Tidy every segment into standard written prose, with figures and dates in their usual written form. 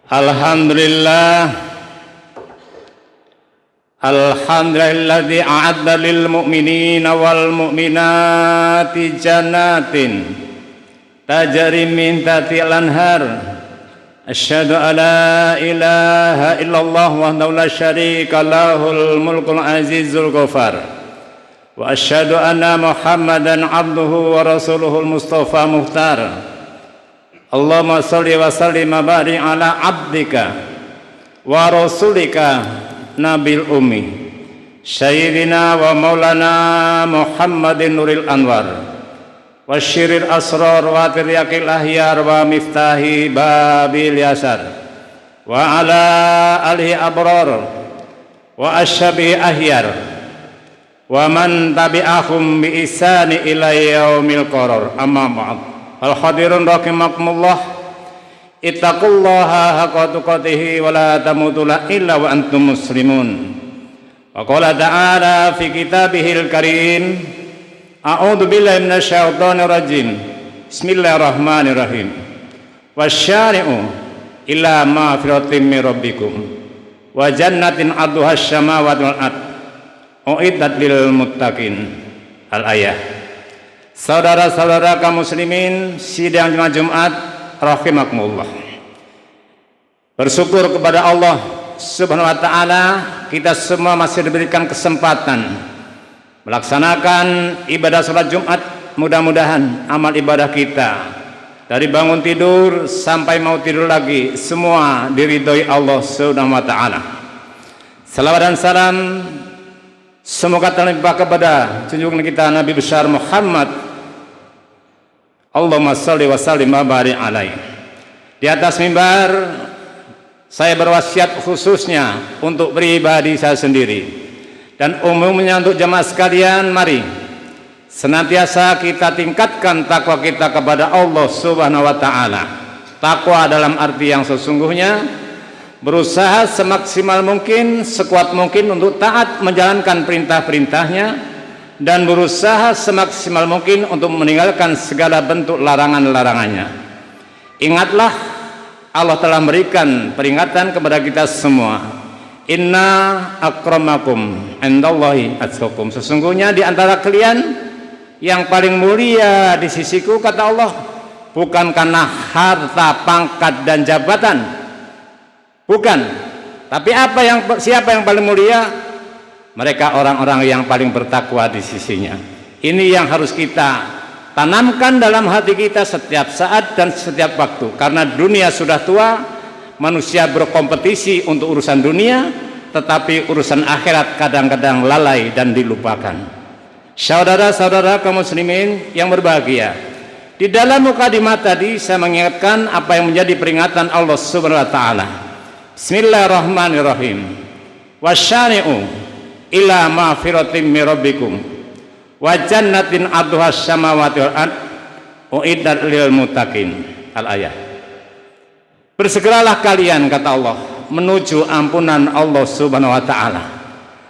Alhamdulillah, alhamdulilladzi a'adda lil mu'minina wal mu'minati jannatin tajri min tahtiha al-anhar. Asyhadu an la ilaha illallah wahdahu la syarika lahul mulkul azizul ghafar. Wa asyhadu anna Muhammadan abduhu wa rasuluhul mustafa muhtar. Allahumma shalli wa sallim wa barik ala abdika wa rasulika nabil ummi sayyidina wa maulana Muhammadin nuril anwar wa syiril asrar wa tiryakil ahyar wa miftahi babil yasar wa ala alihi abrar wa ashabi ahyar wa man tabi'ahum bi ihsani ila yaumil qarar. Amma ba'd. Al-hadirun rahimakumullah, ittaqullaha haqqa tuqatih wa la tamutunna illa wa antum muslimun. Wa qala ta'ala fi kitabihil karim, a'udzu billahi minasy syaithanir rajim. Bismillahirrahmanirrahim. Wasyari'u ila magfiratin min rabbikum wa jannatin 'arduhas samawati wal ardh uiddat lil muttaqin. Al-ayah. Saudara-saudara kaum muslimin sidang Jumat rahimakumullah, bersyukur kepada Allah Subhanahu wa taala kita semua masih diberikan kesempatan melaksanakan ibadah salat Jumat. Mudah-mudahan amal ibadah kita dari bangun tidur sampai mau tidur lagi semua diridhoi Allah Subhanahu wa taala. Salawat dan salam semoga terlimpah kepada junjungan kita Nabi besar Muhammad. Allahumma shalli wa sallim wa barik alaihi. Di atas mimbar saya berwasiat khususnya untuk pribadi saya sendiri dan umumnya untuk jemaah sekalian, mari senantiasa kita tingkatkan takwa kita kepada Allah Subhanahu wa taala. Takwa dalam arti yang sesungguhnya berusaha semaksimal mungkin, sekuat mungkin untuk taat menjalankan perintah-perintahnya dan berusaha semaksimal mungkin untuk meninggalkan segala bentuk larangan-larangannya. Ingatlah, Allah telah memberikan peringatan kepada kita semua. Inna akramakum indallahi atqakum. Sesungguhnya di antara kalian yang paling mulia di sisiku, kata Allah, bukan karena harta, pangkat dan jabatan, bukan, tapi siapa yang paling mulia? Mereka orang-orang yang paling bertakwa di sisinya. Ini yang harus kita tanamkan dalam hati kita setiap saat dan setiap waktu. Karena dunia sudah tua, manusia berkompetisi untuk urusan dunia, tetapi urusan akhirat kadang-kadang lalai dan dilupakan. Saudara-saudara kaum muslimin yang berbahagia, di dalam mukadimah tadi saya mengingatkan apa yang menjadi peringatan Allah Subhanahu wa taala. Bismillahirrahmanirrahim. Wasyari'u ila magfiratin min rabbikum wa jannatin 'arduhas samawati wal ardh uiddat lil muttaqin. Al-ayah. Bersegeralah kalian, kata Allah, menuju ampunan Allah Subhanahu wa taala.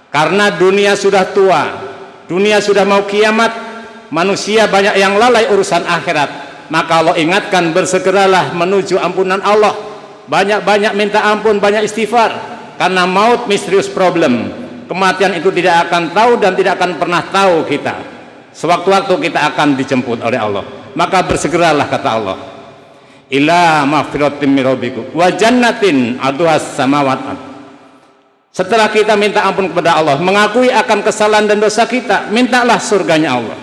Karena dunia sudah tua, dunia sudah mau kiamat, manusia banyak yang lalai urusan akhirat. Maka Allah ingatkan, bersegeralah menuju ampunan Allah. Banyak-banyak minta ampun, banyak istighfar. Karena maut misterius problem. Kematian itu tidak akan tahu dan tidak akan pernah tahu kita. Sewaktu-waktu kita akan dijemput oleh Allah. Maka bersegeralah, kata Allah, ila magfiratin min rabbikum wa jannatin 'arduhas samawati wal ardh. Setelah kita minta ampun kepada Allah, mengakui akan kesalahan dan dosa kita, mintalah surganya Allah.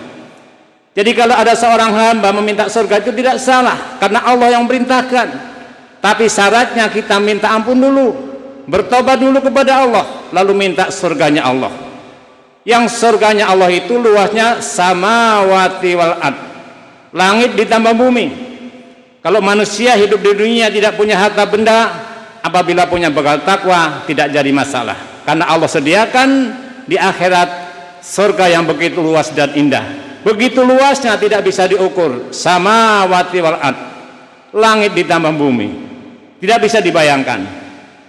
Jadi kalau ada seorang hamba meminta surga itu tidak salah, karena Allah yang merintahkan. Tapi syaratnya kita minta ampun dulu, bertobat dulu kepada Allah, lalu minta surganya Allah. Yang surganya Allah itu luasnya samawati wal ardh, langit ditambah bumi. Kalau manusia hidup di dunia tidak punya harta benda, apabila punya bekal takwa tidak jadi masalah, karena Allah sediakan di akhirat surga yang begitu luas dan indah. Begitu luasnya tidak bisa diukur. Samawati wal ardh, langit ditambah bumi, tidak bisa dibayangkan.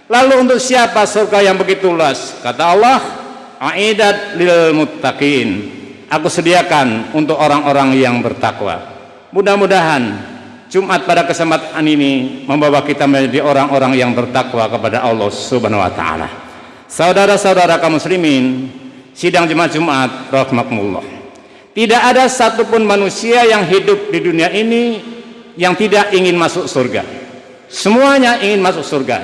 Lalu untuk siapa surga yang begitu luas? Kata Allah, aidat lil muttaqin, aku sediakan untuk orang-orang yang bertakwa. Mudah-mudahan Jumat pada kesempatan ini membawa kita menjadi orang-orang yang bertakwa kepada Allah Subhanahu wa taala. Saudara-saudara kaum muslimin, sidang Jumat rahimakumullah. Tidak ada satupun manusia yang hidup di dunia ini yang tidak ingin masuk surga. Semuanya ingin masuk surga.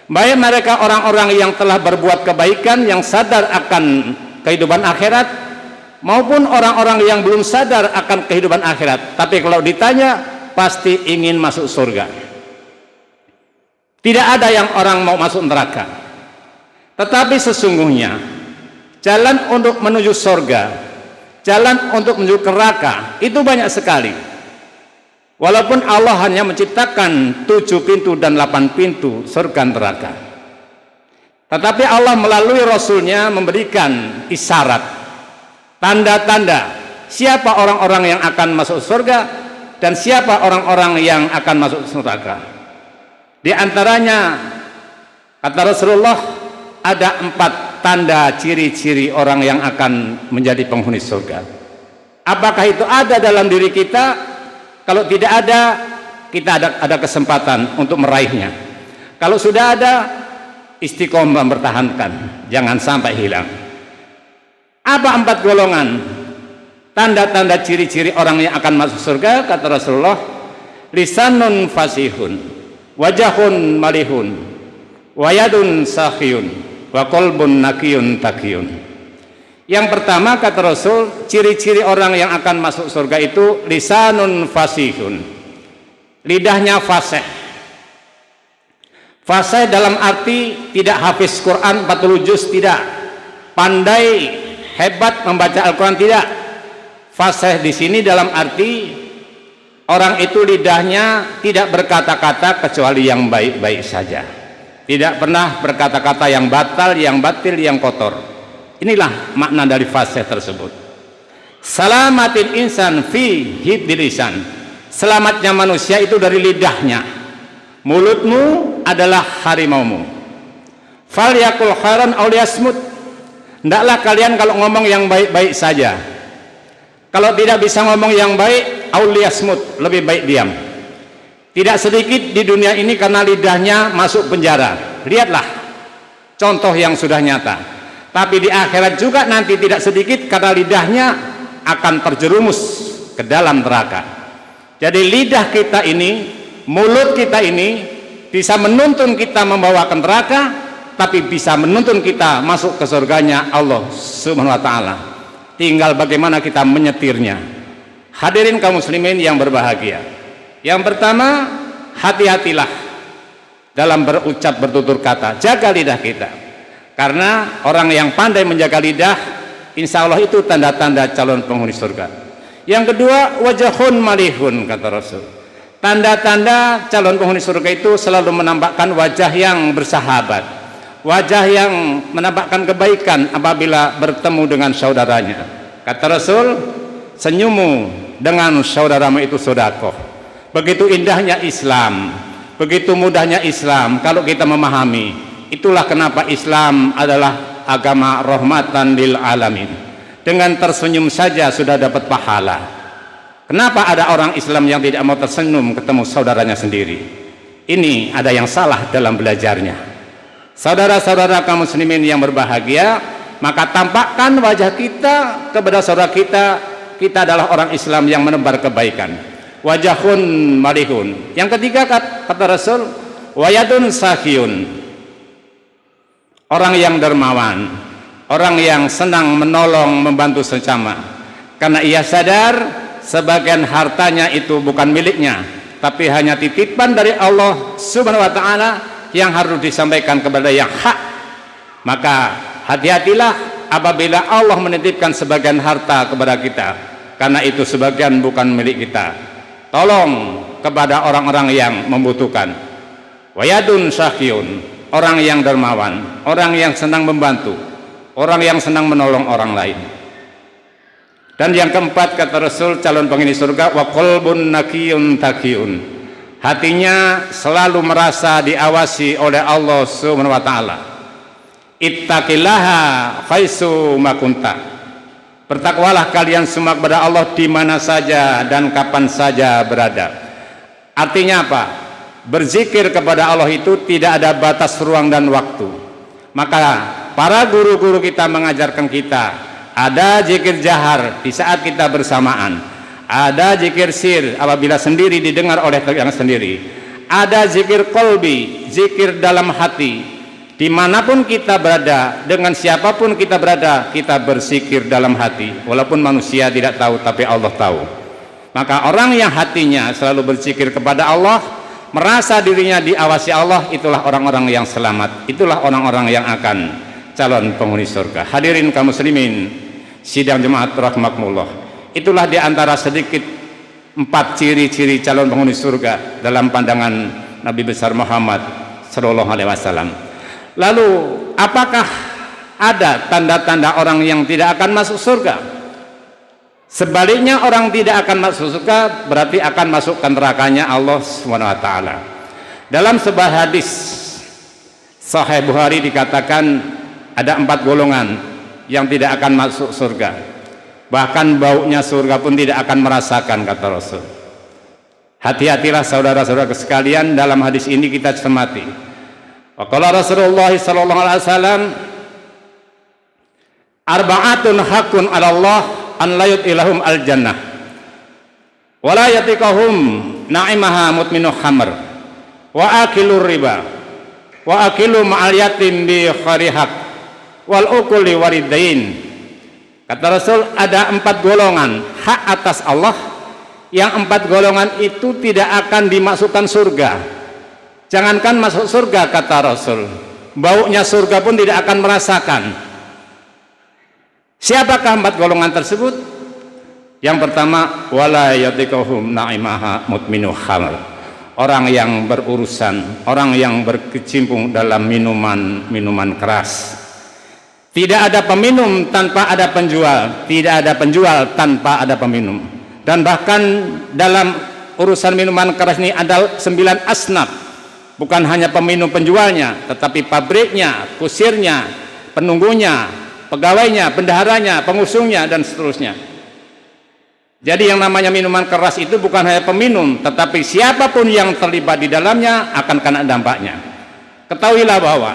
Baik mereka orang-orang yang telah berbuat kebaikan, yang sadar akan kehidupan akhirat, maupun orang-orang yang belum sadar akan kehidupan akhirat. Tapi kalau ditanya, pasti ingin masuk surga. Tidak ada yang orang mau masuk neraka. Tetapi sesungguhnya jalan untuk menuju surga, jalan untuk menuju neraka itu banyak sekali. Walaupun Allah hanya menciptakan 7 pintu dan 8 pintu surga neraka, tetapi Allah melalui Rasulnya memberikan isyarat, tanda-tanda siapa orang-orang yang akan masuk surga dan siapa orang-orang yang akan masuk neraka. Di antaranya kata Rasulullah ada 4 tanda ciri-ciri orang yang akan menjadi penghuni surga. Apakah itu ada dalam diri kita? Kalau tidak ada, kita ada kesempatan untuk meraihnya. Kalau sudah ada, istiqomah mempertahankan, jangan sampai hilang. Apa 4 golongan tanda-tanda ciri-ciri orang yang akan masuk surga? Kata Rasulullah, lisanun fasihun, wajahun malihun, wayadun sakhiyun, wa qalbun nakiyun takiyun. Yang pertama kata Rasul, ciri-ciri orang yang akan masuk surga itu lisanun fasihun, lidahnya fasih. Fasih dalam arti tidak hafiz Quran 40 juz, tidak pandai hebat membaca Al-Quran, tidak. Fasih di sini dalam arti orang itu lidahnya tidak berkata-kata kecuali yang baik-baik saja, tidak pernah berkata-kata yang batal, yang batil, yang kotor. Inilah makna dari fasih tersebut. Salamatil insan fi hidil lisan, selamatnya manusia itu dari lidahnya. Mulutmu adalah harimaumu. Fal yakul khairan aw liyasmut, hendaklah kalian kalau ngomong yang baik-baik saja. Kalau tidak bisa ngomong yang baik, auliyasmut, lebih baik diam. Tidak sedikit di dunia ini karena lidahnya masuk penjara. Lihatlah contoh yang sudah nyata. Tapi di akhirat juga nanti tidak sedikit karena lidahnya akan terjerumus ke dalam neraka. Jadi lidah kita ini, mulut kita ini bisa menuntun kita membawa ke neraka, tapi bisa menuntun kita masuk ke surganya Allah Subhanahu wa taala. Tinggal bagaimana kita menyetirnya. Hadirin kaum muslimin yang berbahagia, yang pertama, hati-hatilah dalam berucap bertutur kata. Jaga lidah kita, karena orang yang pandai menjaga lidah, insya Allah itu tanda-tanda calon penghuni surga. Yang kedua, wajahun malihun, kata Rasul. Tanda-tanda calon penghuni surga itu selalu menampakkan wajah yang bersahabat, wajah yang menampakkan kebaikan apabila bertemu dengan saudaranya. Kata Rasul, senyummu dengan saudaramu itu sedekah. Begitu indahnya Islam, begitu mudahnya Islam kalau kita memahami. Itulah kenapa Islam adalah agama rahmatan lil alamin. Dengan tersenyum saja sudah dapat pahala. Kenapa ada orang Islam yang tidak mau tersenyum ketemu saudaranya sendiri? Ini ada yang salah dalam belajarnya. Saudara-saudara kaum muslimin yang berbahagia, maka tampakkan wajah kita kepada saudara kita. Kita adalah orang Islam yang menebar kebaikan. Wajahun malihun. Yang ketiga kata Rasul, wayadun sakhiyun, orang yang dermawan, orang yang senang menolong, membantu sesama, karena ia sadar sebagian hartanya itu bukan miliknya, tapi hanya titipan dari Allah Subhanahu wa taala yang harus disampaikan kepada yang hak. Maka hati-hatilah apabila Allah menitipkan sebagian harta kepada kita, karena itu sebagian bukan milik kita. Tolong kepada orang-orang yang membutuhkan. Wayadun sakhiyun, orang yang dermawan, orang yang senang membantu, orang yang senang menolong orang lain. Dan yang keempat kata Rasul, calon penghuni surga, wa qalbun nakiyun takiyun, hatinya selalu merasa diawasi oleh Allah Subhanahu wa taala. Ittaqillaha khaisu makunta, bertakwalah kalian semua kepada Allah di mana saja dan kapan saja berada. Artinya apa? Berzikir kepada Allah itu tidak ada batas ruang dan waktu. Maka para guru-guru kita mengajarkan kita, ada zikir jahar di saat kita bersamaan, ada zikir sir apabila sendiri didengar oleh yang sendiri, ada zikir kolbi, zikir dalam hati. Dimanapun kita berada, dengan siapapun kita berada, kita berzikir dalam hati. Walaupun manusia tidak tahu, tapi Allah tahu. Maka orang yang hatinya selalu berzikir kepada Allah, merasa dirinya diawasi Allah, itulah orang-orang yang selamat, itulah orang-orang yang akan calon penghuni surga. Hadirin kaum muslimin sidang jemaat rahimakumullah, itulah diantara sedikit 4 ciri-ciri calon penghuni surga dalam pandangan Nabi besar Muhammad sallallahu alaihi wasallam. Lalu apakah ada tanda-tanda orang yang tidak akan masuk surga? Sebaliknya, orang tidak akan masuk surga berarti akan masuk ke nerakanya Allah SWT. Dalam sebuah hadis Sahih Bukhari dikatakan ada 4 golongan yang tidak akan masuk surga. Bahkan baunya surga pun tidak akan merasakan, kata Rasul. Hati-hatilah saudara-saudara sekalian, dalam hadis ini kita cermati. Waqala Rasulullah sallallahu alaihi wasallam, arba'atun hakun 'ala Allah an la yudkhilahum al-jannah wa la yatiqahum na'imaha mutminu khamr wa akilur riba wa akilu ma'al yatim bi kharihaq wal ukuli waridain. Kata Rasul, ada 4 golongan hak atas Allah, yang 4 golongan itu tidak akan dimasukkan surga. Jangankan masuk surga, kata Rasul, baunya surga pun tidak akan merasakan. Siapakah 4 golongan tersebut? Yang pertama, wala yatiqahum na'imaha mutminu khamr, orang yang berurusan, orang yang berkecimpung dalam minuman keras. Tidak ada peminum tanpa ada penjual, tidak ada penjual tanpa ada peminum. Dan bahkan dalam urusan minuman keras ini ada 9 asnaf. Bukan hanya peminum penjualnya, tetapi pabriknya, kusirnya, penunggunya, pegawainya, bendaharanya, pengusungnya, dan seterusnya. Jadi yang namanya minuman keras itu bukan hanya peminum, tetapi siapapun yang terlibat di dalamnya akan kena dampaknya. Ketahuilah bahwa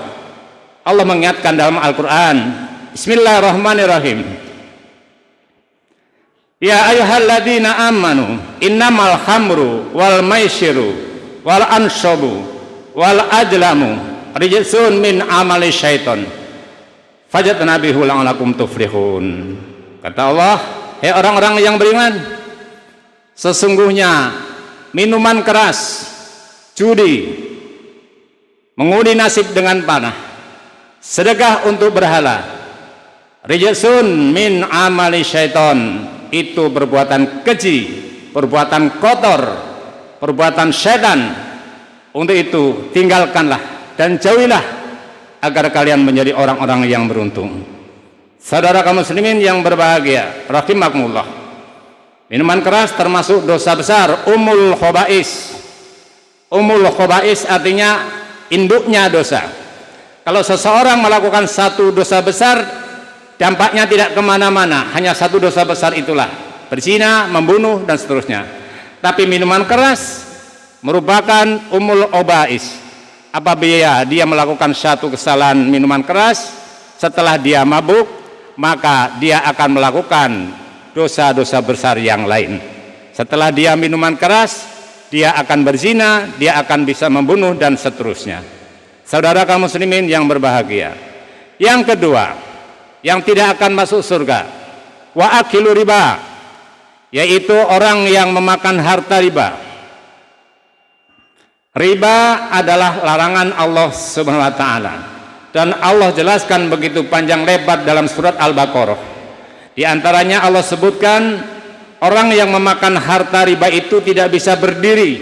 Allah mengingatkan dalam Al-Quran, Bismillahirrahmanirrahim, ya ayyuhalladzina amanu innamal khamru wal maisiru wal ansabu wal ajlamu rijsun min amali syaiton fajtanibuhu la'allakum tuflihun. Kata Allah, hei orang-orang yang beriman, sesungguhnya minuman keras, judi, mengundi nasib dengan panah, sedekah untuk berhala, rijsun min amali syaiton, itu perbuatan keji, perbuatan kotor, perbuatan syaitan. Untuk itu tinggalkanlah dan jauhilah agar kalian menjadi orang-orang yang beruntung. Saudara kaum muslimin yang berbahagia rahimakumullah, minuman keras termasuk dosa besar, ummul khaba'is. Ummul khaba'is artinya induknya dosa. Kalau seseorang melakukan satu dosa besar, dampaknya tidak kemana-mana, hanya satu dosa besar itulah, berzina, membunuh, dan seterusnya. Tapi minuman keras merupakan umul obais. Apabila dia melakukan satu kesalahan minuman keras, setelah dia mabuk, maka dia akan melakukan dosa-dosa besar yang lain. Setelah dia minuman keras, dia akan berzina, dia akan bisa membunuh, dan seterusnya. Saudara kaum muslimin yang berbahagia, yang kedua, yang tidak akan masuk surga, wa akilu riba, yaitu orang yang memakan harta riba. Riba adalah larangan Allah Subhanahu wa taala, dan Allah jelaskan begitu panjang lebar dalam surat Al-Baqarah. Di antaranya Allah sebutkan orang yang memakan harta riba itu tidak bisa berdiri,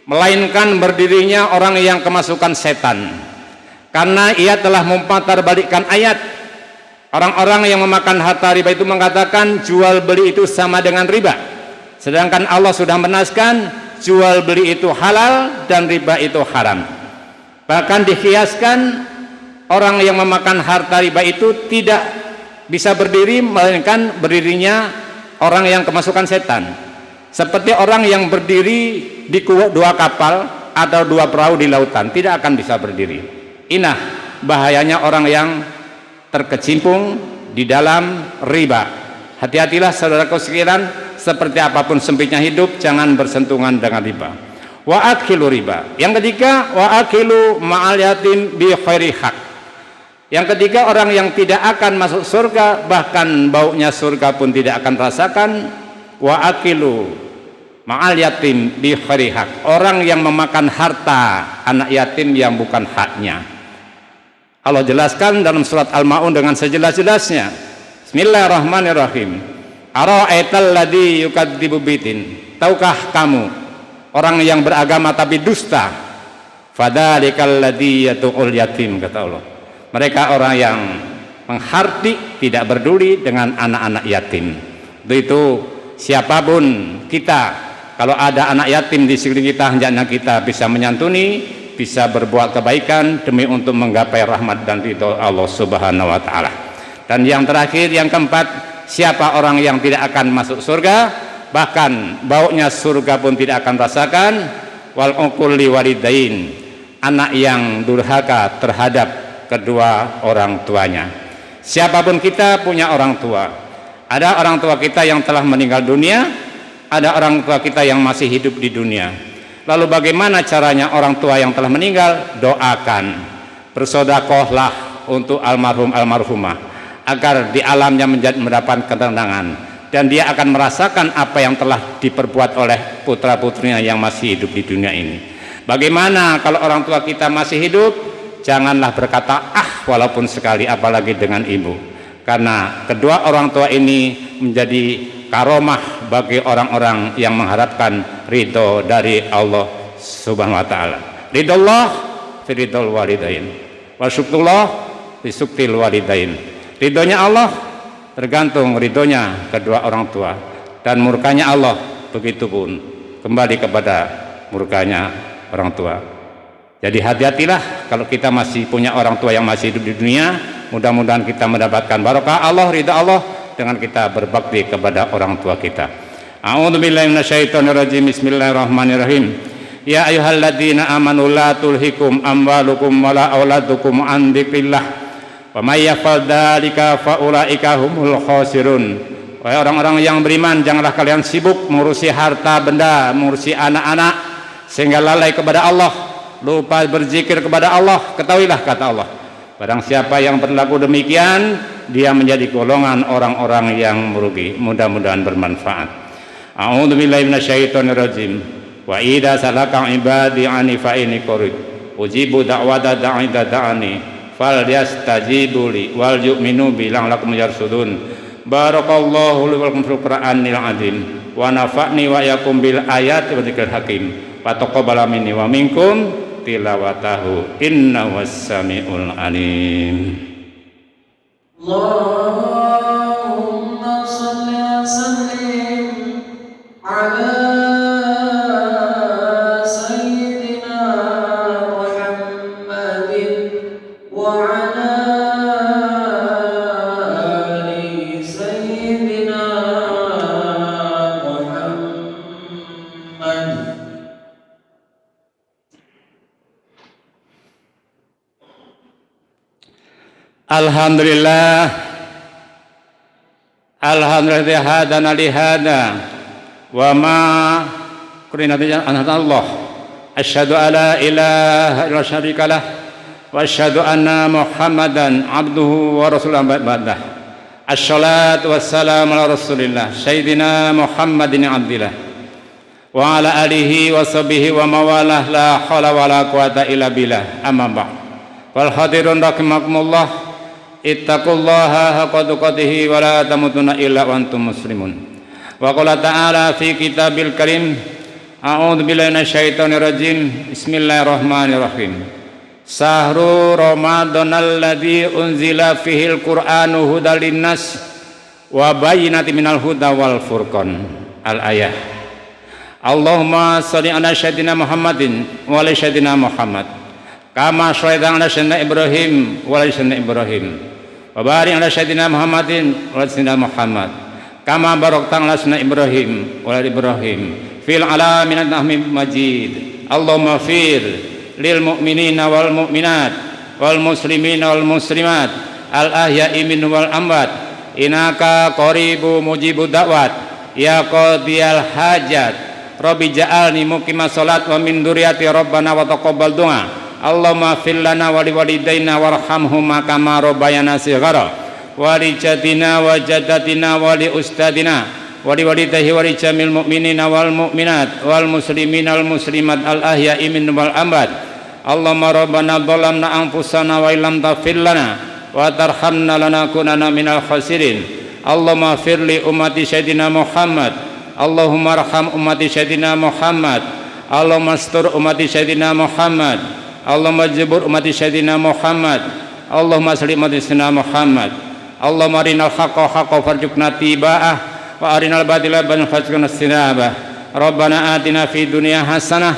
melainkan berdirinya orang yang kemasukan setan, karena ia telah memutarbalikkan ayat. Orang-orang yang memakan harta riba itu mengatakan jual beli itu sama dengan riba, sedangkan Allah sudah menaskan jual beli itu halal dan riba itu haram. Bahkan dikiaskan orang yang memakan harta riba itu tidak bisa berdiri, melainkan berdirinya orang yang kemasukan setan. Seperti orang yang berdiri di dua kapal atau dua perahu di lautan, tidak akan bisa berdiri. Inah bahayanya orang yang terkecimpung di dalam riba. Hati-hatilah saudaraku sekalian, seperti apapun sempitnya hidup, jangan bersentuhan dengan riba. Wa akilu riba. Yang ketiga, wa akilu ma'al yatim bi khairi haq. Yang ketiga, orang yang tidak akan masuk surga, bahkan baunya surga pun tidak akan rasakan. Wa akilu ma'al yatim bi khairi haq. Orang yang memakan harta anak yatim yang bukan haknya. Allah jelaskan dalam surat Al-Maun dengan sejelas-jelasnya. Bismillahirrahmanirrahim. Ara'aital ladzi yukadzibu bidin. Tahukah kamu orang yang beragama tapi dusta? Fadzalikal ladzi yatu'ul yatim, kata Allah. Mereka orang yang menghardik, tidak peduli dengan anak-anak yatim. Itu siapapun kita, kalau ada anak yatim di sekeliling kita, hendaknya kita bisa menyantuni, bisa berbuat kebaikan demi untuk menggapai rahmat dan ridho Allah Subhanahu wa taala. Dan yang terakhir, yang keempat, siapa orang yang tidak akan masuk surga, bahkan baunya surga pun tidak akan rasakan? Wal uqul liwalidain, anak yang durhaka terhadap kedua orang tuanya. Siapapun kita punya orang tua. Ada orang tua kita yang telah meninggal dunia, ada orang tua kita yang masih hidup di dunia. Lalu bagaimana caranya orang tua yang telah meninggal? Doakan, bersedekahlah untuk almarhum almarhumah agar di alamnya mendapat ketenangan, dan dia akan merasakan apa yang telah diperbuat oleh putra-putrinya yang masih hidup di dunia ini. Bagaimana kalau orang tua kita masih hidup? Janganlah berkata walaupun sekali, apalagi dengan ibu, karena kedua orang tua ini menjadi karomah bagi orang-orang yang mengharapkan ridho dari Allah Subhanahu wa taala. Ridhollah fi ridhol walidain wa syukrullah fi syukril walidain. Ridhonya Allah tergantung ridhonya kedua orang tua, dan murkanya Allah begitupun kembali kepada murkanya orang tua. Jadi hati-hatilah kalau kita masih punya orang tua yang masih hidup di dunia. Mudah-mudahan kita mendapatkan barokah Allah, ridha Allah dengan kita berbakti kepada orang tua kita. A'udzubillahi minasyaitonirrajim. Bismillahirrahmanirrahim. Ya ayyuhalladzina amanu la tulhikum amwalukum wala auladukum an dzikrillah wa may yaf'al dzalika fa ulaika humul khasirun. Wahai orang-orang yang beriman, janganlah kalian sibuk mengurusi harta benda, mengurusi anak-anak sehingga lalai kepada Allah, lupa berzikir kepada Allah. Ketahuilah, kata Allah, barang siapa yang berlaku demikian, dia menjadi golongan orang-orang yang merugi. Mudah-mudahan bermanfaat. A'udzubillahi minasyaitonirrajim. Wa idza salaka ibadi anni fa inni qarib ujibu da'wata da'i da'ani falyastajibu li wal yu'minu bi la'allakum yarsudun. Barakallahu li wa lakum fil Qur'anil azim wa nafa'ni wa yakum bil ayati wa dzikril hakim. Wa taqabbal minni wa minkum tilawatahu innahu was-sami'ul alim. Allahumma shalli wa sallim ala sayyidina Muhammadin wa ala ali sayyidina Muhammad. Alhamdulillah, alhamdulillah hadana li hada wa ma kunna Allah. Asyhadu alla ilaha illa syarikalah wa asyhadu anna Muhammadan abduhu wa rasuluhu ba'dah. Assalatu wassalamu ala Rasulillah sayyidina Muhammadin abdillah wa ala alihi wa sahbihi wa mawalah, la haula wala quwata illa billah. Amma ba'd. Wal hadirun rahimakumullah, ittaqullaha haqqa tuqatih wa la tamutunna illa wa antum muslimun. Wa qala ta'ala fi kitabil karim, a'udzu billahi minasyaitonir rajim. Bismillahirrahmanirrahim. Sahru ramadhanal ladzi unzila fihil qur'anu hudal linnas wa bayyinatin minal huda wal furqan. Al-ayah. Allahumma shalli ala sayyidina Muhammadin wa ala sayyidina Muhammad kama shallaita ala sayyidina Ibrahim wa ala sayyidina Ibrahim wa barik ala sayyidina Muhammadin wa ala sayyidina Muhammad kama barakta ala sayyidina Ibrahim wa ala Ibrahim fil alamin innaka Hamidum Majid. Allahumma fir lil mu'minina wal mu'minat wal muslimina wal muslimat al ahya'i minhum wal amwat innaka qaribu mujibud da'wat ya qadiyal hajat rabbi ja'alni muqimas salat wa min dzurriyyati rabbana wa taqabbal du'a. Allahumma fir lana wa liwalidayna warhamhuma kama rabbayana shighara wa li jadina wa jaddatina wa li ustadina wa li walidayhi wa li jamil mu'minina wal mu'minat wal muslimina wal muslimat al ahya'i minhum wal amwat. Allahumma rabbana dhalamna anfusana wa illam taghfir lana wa tarhamna lanakunanna minal khasirin. Allahumma fir li ummati sayyidina Muhammad. Allahumma arham ummati sayyidina Muhammad. Allahumma astur ummati sayyidina Muhammad. Allahumma jibur ummati sayyidina Muhammad. Allahumma salli ummati sayyidina Muhammad. Allahumma arinal haqqa haqqan warzuqna tiba'ah wa arinal batila batilan warzuqna ijtinabah. Rabbana atina fid dunya hasanah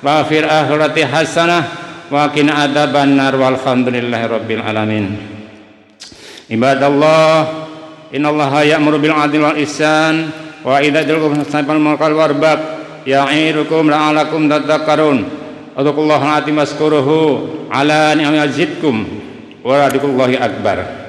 wa fil akhirati hasanah wa qina adzabannar walhamdulillahi rabbil alamin. Ibadallah, innallaha ya'muru bil 'adli wal ihsan wa idza ja'alakum hasanatan munkar warbaq ya'idukum la'alakum tadhakkarun. Adzukullaha al-azim waskuruhu ala ni'mal yazidkum wa radikullahi akbar.